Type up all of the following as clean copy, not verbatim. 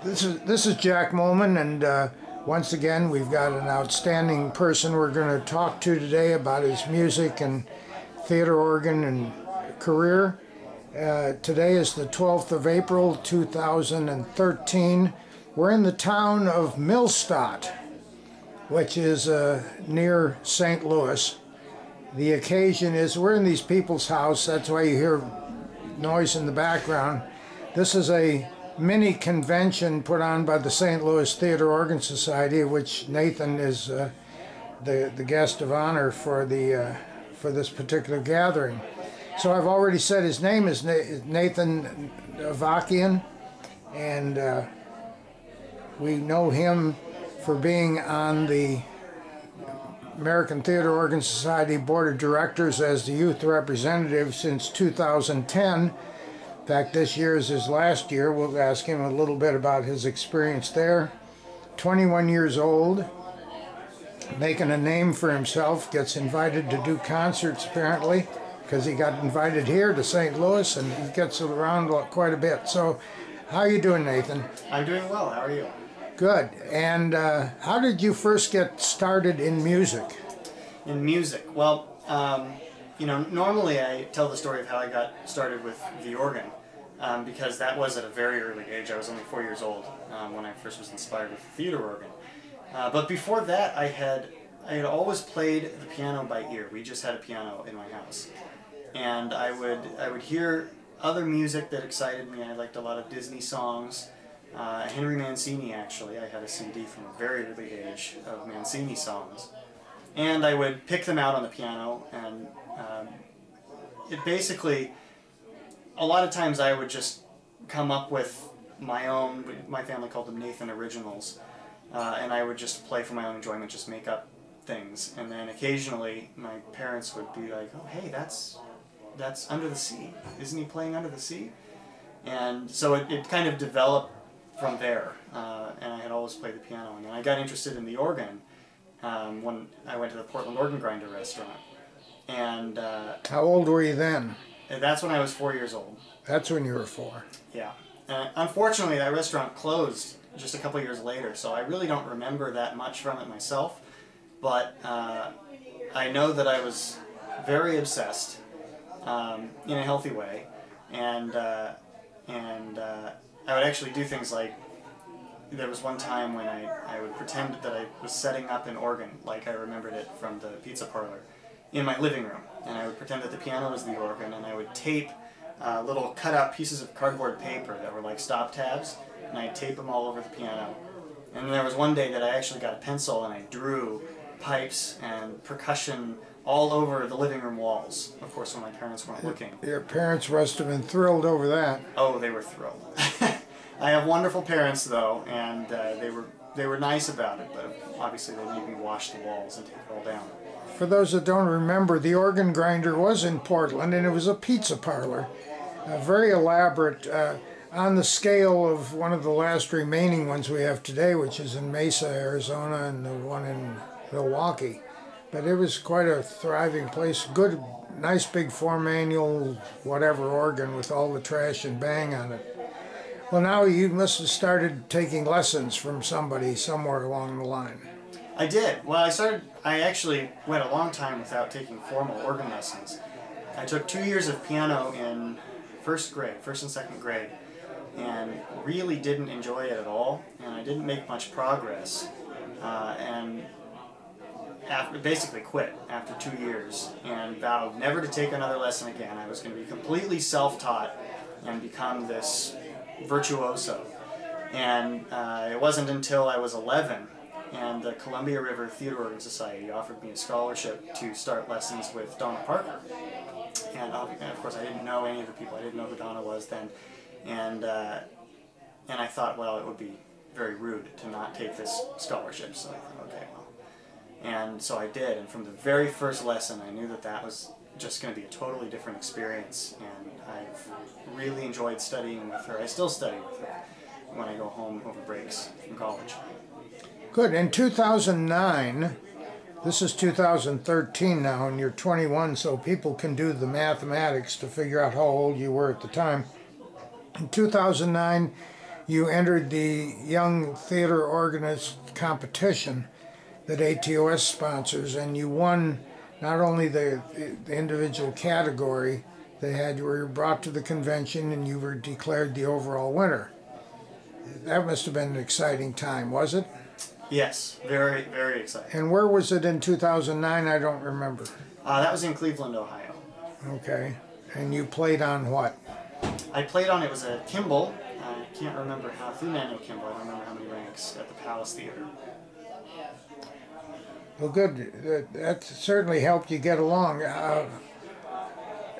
This is Jack Moelmann, and once again we've got an outstanding person we're going to talk to today about his music and theater organ and career. Today is the 12th of April 2013. We're in the town of Millstadt, which is near St. Louis. The occasion is we're in these people's house. That's why you hear noise in the background. This is a mini convention put on by the St. Louis Theater Organ Society, which Nathan is the guest of honor for this particular gathering. So I've already said his name is Nathan Avakian, and we know him for being on the American Theater Organ Society Board of Directors as the youth representative since 2010. In fact, this year is his last year. We'll ask him a little bit about his experience there. 21 years old, making a name for himself, gets invited to do concerts apparently, because he got invited here to St. Louis, and he gets around quite a bit. So, how are you doing, Nathan? I'm doing well. How are you? Good. And how did you first get started in music? In music? Well, normally I tell the story of how I got started with the organ, because that was at a very early age. I was only 4 years old when I first was inspired with the theater organ. But before that, I had always played the piano by ear. We just had a piano in my house, and I would hear other music that excited me. I liked a lot of Disney songs. Henry Mancini, actually. I had a CD from a very early age of Mancini songs. And I would pick them out on the piano, and it basically, a lot of times I would just come up with my own, my family called them Nathan Originals, and I would just play for my own enjoyment, just make up things. And then occasionally my parents would be like, oh hey, that's Under the Sea. Isn't he playing Under the Sea? And so it kind of developed from there, and I had always played the piano. And then I got interested in the organ when I went to the Portland organ grinder restaurant. And how old were you then? That's when I was 4 years old. That's when you were 4. Yeah. Unfortunately, that restaurant closed just a couple years later, so I really don't remember that much from it myself. But I know that I was very obsessed in a healthy way, and I would actually do things like, there was one time when I would pretend that I was setting up an organ, like I remembered it from the pizza parlor, in my living room. And I would pretend that the piano was the organ, and I would tape little cut-out pieces of cardboard paper that were like stop tabs, and I'd tape them all over the piano. And then there was one day that I actually got a pencil and I drew pipes and percussion all over the living room walls, of course, when my parents weren't looking. Your parents must have been thrilled over that. Oh, they were thrilled. I have wonderful parents, though, and they were nice about it, but obviously they made me wash the walls and take it all down. For those that don't remember, the organ grinder was in Portland, and it was a pizza parlor. Very elaborate, on the scale of one of the last remaining ones we have today, which is in Mesa, Arizona, and the one in Milwaukee. But it was quite a thriving place. Good, nice big 4-manual whatever organ with all the trash and bang on it. Well, now you must have started taking lessons from somebody somewhere along the line. I did. Well, I actually went a long time without taking formal organ lessons. I took 2 years of piano in first and second grade, and really didn't enjoy it at all, and I didn't make much progress, and basically quit after 2 years, and vowed never to take another lesson again. I was going to be completely self-taught and become this virtuoso. And it wasn't until I was 11 and the Columbia River Theater Organ Society offered me a scholarship to start lessons with Donna Parker. And of course I didn't know any of the people. I didn't know who Donna was then. And I thought, well, it would be very rude to not take this scholarship. So I thought, okay, well. And so I did. And from the very first lesson, I knew that that was just going to be a totally different experience. And I've really enjoyed studying with her. I still study with her when I go home over breaks from college. Good. In 2009, this is 2013 now, and you're 21, so people can do the mathematics to figure out how old you were at the time. In 2009, you entered the Young Theater Organist competition that ATOS sponsors, and you won not only the individual category they had, you were brought to the convention and you were declared the overall winner. That must have been an exciting time, was it? Yes, very, very exciting. And where was it in 2009? I don't remember. That was in Cleveland, Ohio. Okay. And you played on what? I played on, it was a Kimball. I can't remember how, through Nano Kimball, I don't remember how many ranks at the Palace Theater. Well, good. That certainly helped you get along.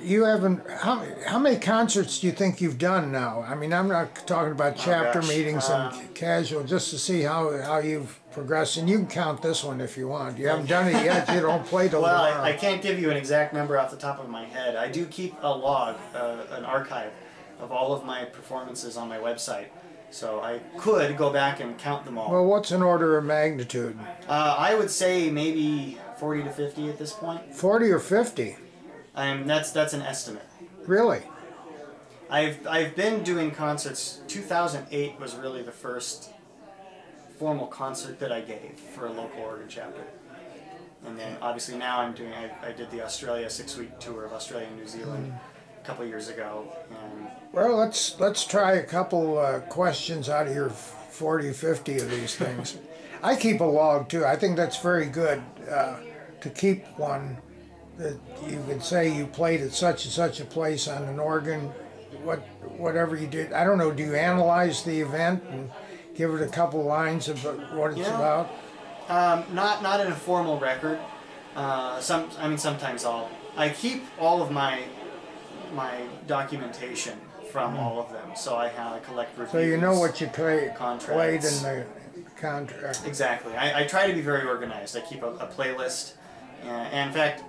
You haven't. How many concerts do you think you've done now? I mean, I'm not talking about chapter meetings and casual, just to see how you've progressed. And you can count this one if you want. You haven't done it yet. You don't play till well, tomorrow. I can't give you an exact number off the top of my head. I do keep a log, an archive of all of my performances on my website. So I could go back and count them all. Well, what's an order of magnitude? I would say maybe 40 to 50 at this point. 40 or 50? That's an estimate. Really? I've been doing concerts. 2008 was really the first formal concert that I gave for a local organ chapter. And then obviously now I did the Australia 6-week tour of Australia and New Zealand a couple years ago. And well, let's try a couple questions out of your 40, 50 of these things. I keep a log too. I think that's very good to keep one. That you could say you played at such and such a place on an organ, whatever you did. I don't know. Do you analyze the event and give it a couple lines of what it's about? Not in a formal record. Sometimes I keep all of my documentation from all of them. So I collect reviews. So you know what you played in contracts. the contract. Exactly. I try to be very organized. I keep a playlist, and in fact,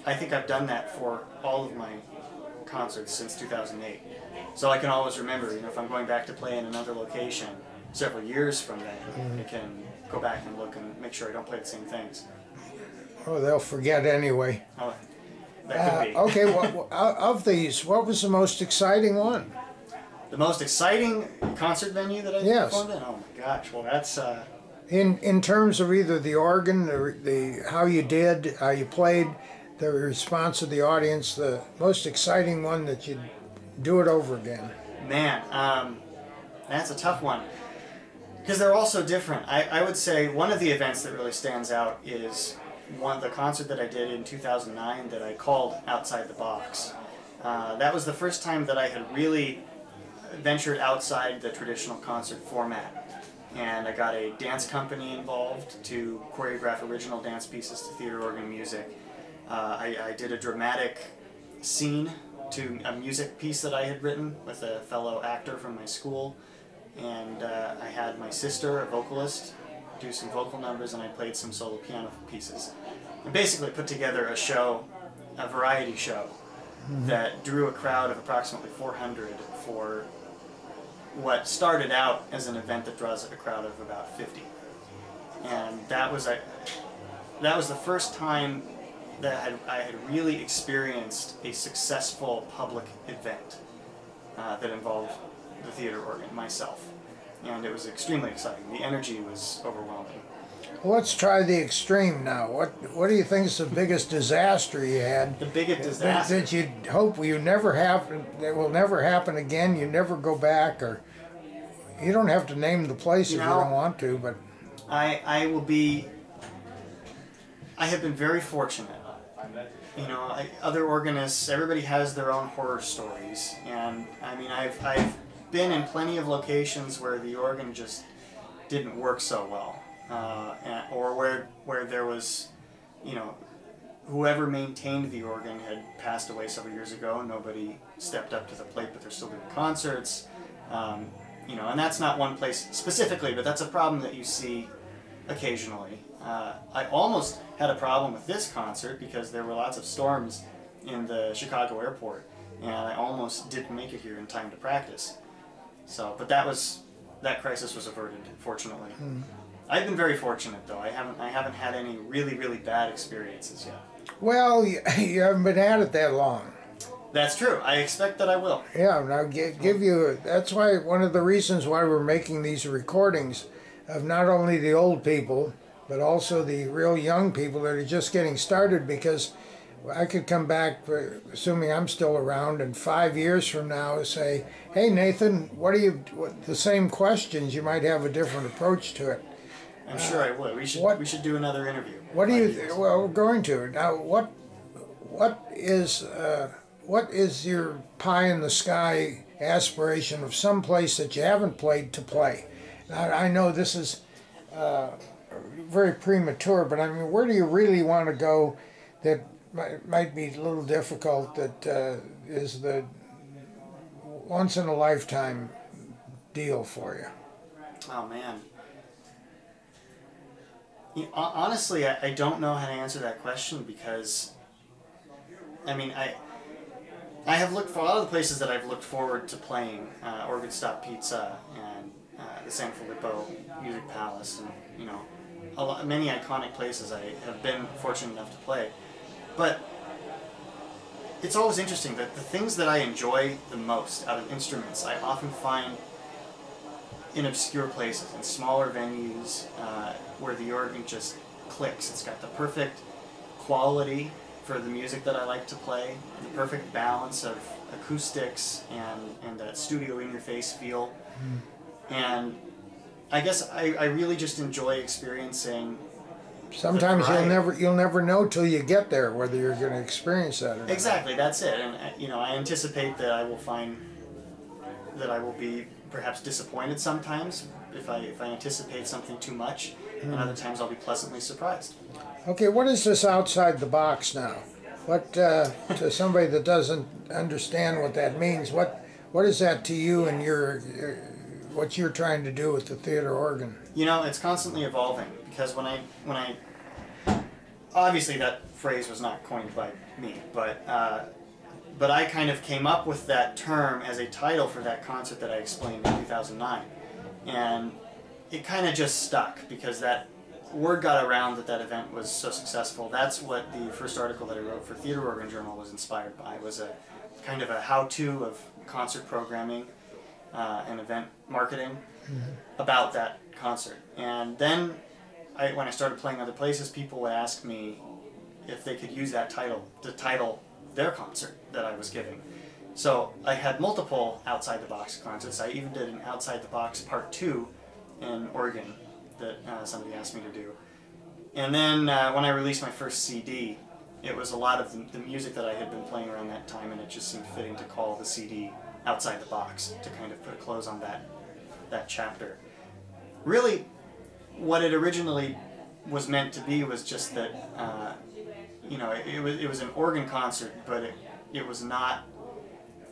I think I've done that for all of my concerts since 2008. So I can always remember, if I'm going back to play in another location several years from then, I can go back and look and make sure I don't play the same things. Oh, they'll forget anyway. Oh, that could be. Okay, well, of these, what was the most exciting one? The most exciting concert venue that I performed in? Oh my gosh, well that's... In terms of either the organ, the how you did, how you played, the response of the audience, the most exciting one that you'd do it over again? Man, that's a tough one. Because they're all so different. I would say one of the events that really stands out is the concert that I did in 2009 that I called Outside the Box. That was the first time that I had really ventured outside the traditional concert format. And I got a dance company involved to choreograph original dance pieces to theater organ music. I did a dramatic scene to a music piece that I had written with a fellow actor from my school, and I had my sister, a vocalist, do some vocal numbers, and I played some solo piano pieces. And basically put together a show, a variety show, that drew a crowd of approximately 400 for what started out as an event that draws a crowd of about 50. And that was the first time that I had really experienced a successful public event that involved the theater organ, myself. And it was extremely exciting. The energy was overwhelming. Well, let's try the extreme now. What do you think is the biggest disaster you had? The biggest disaster? That you hope that will never happen again, you never go back, or you don't have to name the place if you don't want to, but... I have been very fortunate. Other organists, everybody has their own horror stories, and I mean, I've been in plenty of locations where the organ just didn't work so well, or where there was, whoever maintained the organ had passed away several years ago, and nobody stepped up to the plate, but they're still doing concerts, and that's not one place specifically, but that's a problem that you see occasionally. I almost had a problem with this concert because there were lots of storms in the Chicago airport, and I almost didn't make it here in time to practice. So, but that crisis was averted, fortunately. I've been very fortunate, though. I haven't had any really, really bad experiences yet. Well, you haven't been at it that long. That's true. I expect that I will. Yeah, now give you, that's why one of the reasons why we're making these recordings of not only the old people, but also the real young people that are just getting started, because I could come back, assuming I'm still around, and 5 years from now and say, hey Nathan, the same questions, you might have a different approach to it. I'm sure I would. We should do another interview. Well, we're going to. Now, what is your pie in the sky aspiration of some place that you haven't played to play? Now, I know this is very premature, but I mean, where do you really want to go that might be a little difficult, that is the once in a lifetime deal for you? Oh man. Honestly, I don't know how to answer that question, because I mean, I have looked for a lot of the places that I've looked forward to playing, Organist Pizza and the San Filippo Music Palace, and many iconic places I have been fortunate enough to play. But it's always interesting that the things that I enjoy the most out of instruments, I often find in obscure places, in smaller venues, where the organ just clicks. It's got the perfect quality for the music that I like to play, the perfect balance of acoustics and that studio in-your-face feel. And I guess I really just enjoy experiencing. Sometimes you'll never know till you get there whether you're going to experience that or not. Exactly, that's it. And I anticipate that I will find that I will be perhaps disappointed sometimes if I anticipate something too much, and other times I'll be pleasantly surprised. Okay, what is this outside the box now? What to somebody that doesn't understand what that means? What is that to you and what you're trying to do with the theater organ? It's constantly evolving, because when I obviously that phrase was not coined by me, but I kind of came up with that term as a title for that concert that I explained in 2009, and it kind of just stuck because that word got around that event was so successful. That's what the first article that I wrote for Theater Organ Journal was inspired by. It was a kind of a how-to of concert programming and event marketing about that concert. And then when I started playing other places, people would ask me if they could use that title to title their concert that I was giving. So I had multiple outside-the-box concerts. I even did an outside-the-box part 2 in Oregon that somebody asked me to do. And then when I released my first CD, it was a lot of the music that I had been playing around that time, and it just seemed fitting to call the CD Outside the Box to kind of put a close on that chapter. Really, what it originally was meant to be was just that, it was an organ concert, but it was not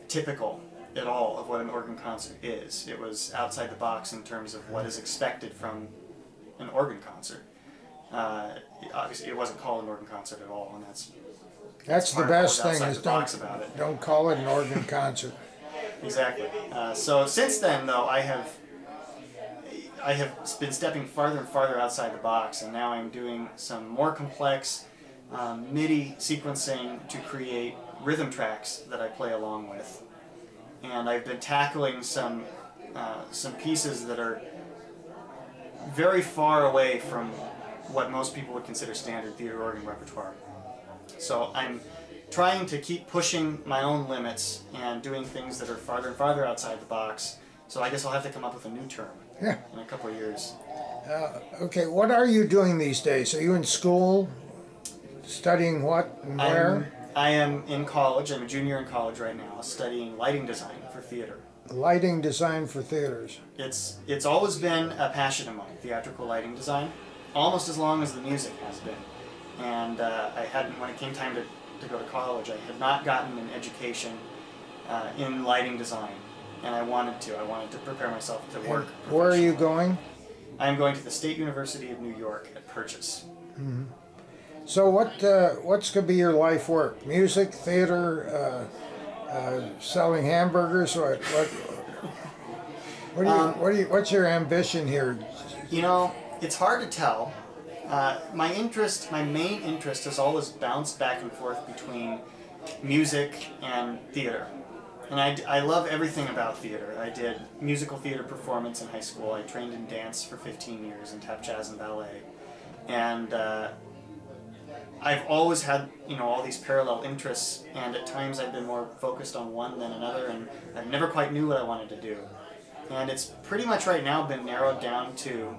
typical at all of what an organ concert is. It was outside the box in terms of what is expected from an organ concert. Obviously, it wasn't called an organ concert at all, and that's the best thing, is don't call it an organ concert. Exactly. So since then, though, I have been stepping farther and farther outside the box, and now I'm doing some more complex MIDI sequencing to create rhythm tracks that I play along with. And I've been tackling some pieces that are very far away from what most people would consider standard theater organ repertoire. So I'm trying to keep pushing my own limits and doing things that are farther and farther outside the box. So I guess I'll have to come up with a new term in a couple of years. Okay, what are you doing these days? Are you in school? Studying what and where? I am in college. I'm a junior in college right now, studying lighting design for theater. Lighting design for theaters. It's always been a passion of mine, theatrical lighting design, almost as long as the music has been. And I hadn't, when it came time to go to college, I had not gotten an education in lighting design, and I wanted to prepare myself to work. Where are you going? I'm going to the State University of New York at Purchase. Mm-hmm. So what's going to be your life work? Music, theater, selling hamburgers? What's your ambition here? It's hard to tell. My main interest has always bounced back and forth between music and theater. And I love everything about theater. I did musical theater performance in high school. I trained in dance for 15 years in tap, jazz, and ballet. And I've always had, all these parallel interests, and at times I've been more focused on one than another, and I never quite knew what I wanted to do. And it's pretty much right now been narrowed down to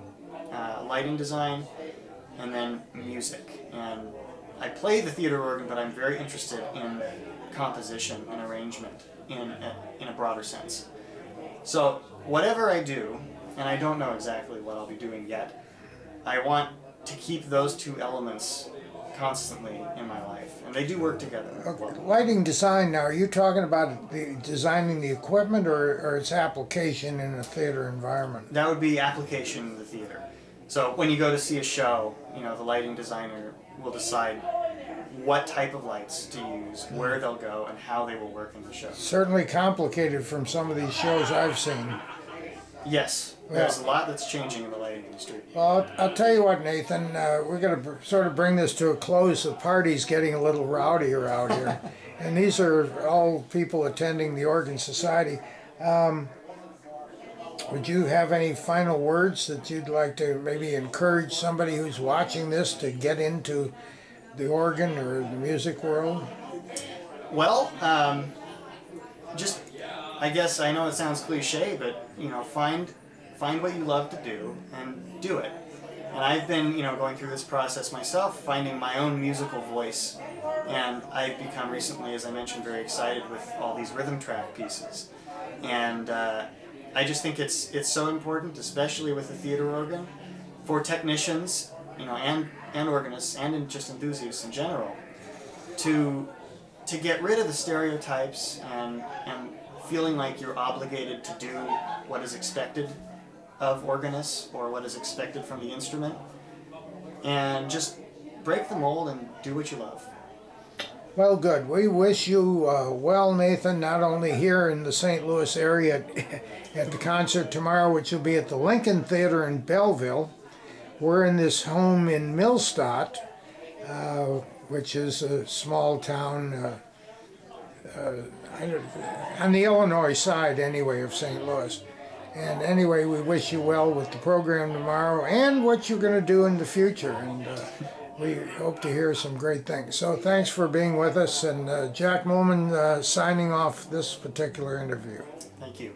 lighting design and then music. And I play the theater organ, but I'm very interested in composition and arrangement in a broader sense. So whatever I do, and I don't know exactly what I'll be doing yet, I want to keep those two elements constantly in my life, and they do work together. Okay. Lighting design, now, are you talking about designing the equipment or its application in a theater environment? That would be application in the theater. So when you go to see a show, the lighting designer will decide what type of lights to use, where they'll go, and how they will work in the show. Certainly complicated from some of these shows I've seen. Yes, there's a lot that's changing in the lighting industry. Well, I'll tell you what, Nathan, we're going to sort of bring this to a close. The party's getting a little rowdier out here. And these are all people attending the Organ Society. Would you have any final words that you'd like to maybe encourage somebody who's watching this to get into the organ or the music world? Well, just, I guess, I know it sounds cliche, but, find what you love to do and do it. And I've been, going through this process myself, finding my own musical voice. And I've become recently, as I mentioned, very excited with all these rhythm track pieces. And I just think it's so important, especially with the theater organ, for technicians, and organists, and just enthusiasts in general, to get rid of the stereotypes and feeling like you're obligated to do what is expected of organists or what is expected from the instrument, and just break the mold and do what you love. Well, good. We wish you well, Nathan, not only here in the St. Louis area at the concert tomorrow, which will be at the Lincoln Theater in Belleville. We're in this home in Millstadt, which is a small town on the Illinois side, anyway, of St. Louis. And anyway, we wish you well with the program tomorrow and what you're going to do in the future. And we hope to hear some great things. So thanks for being with us. And Jack Moelmann signing off this particular interview. Thank you.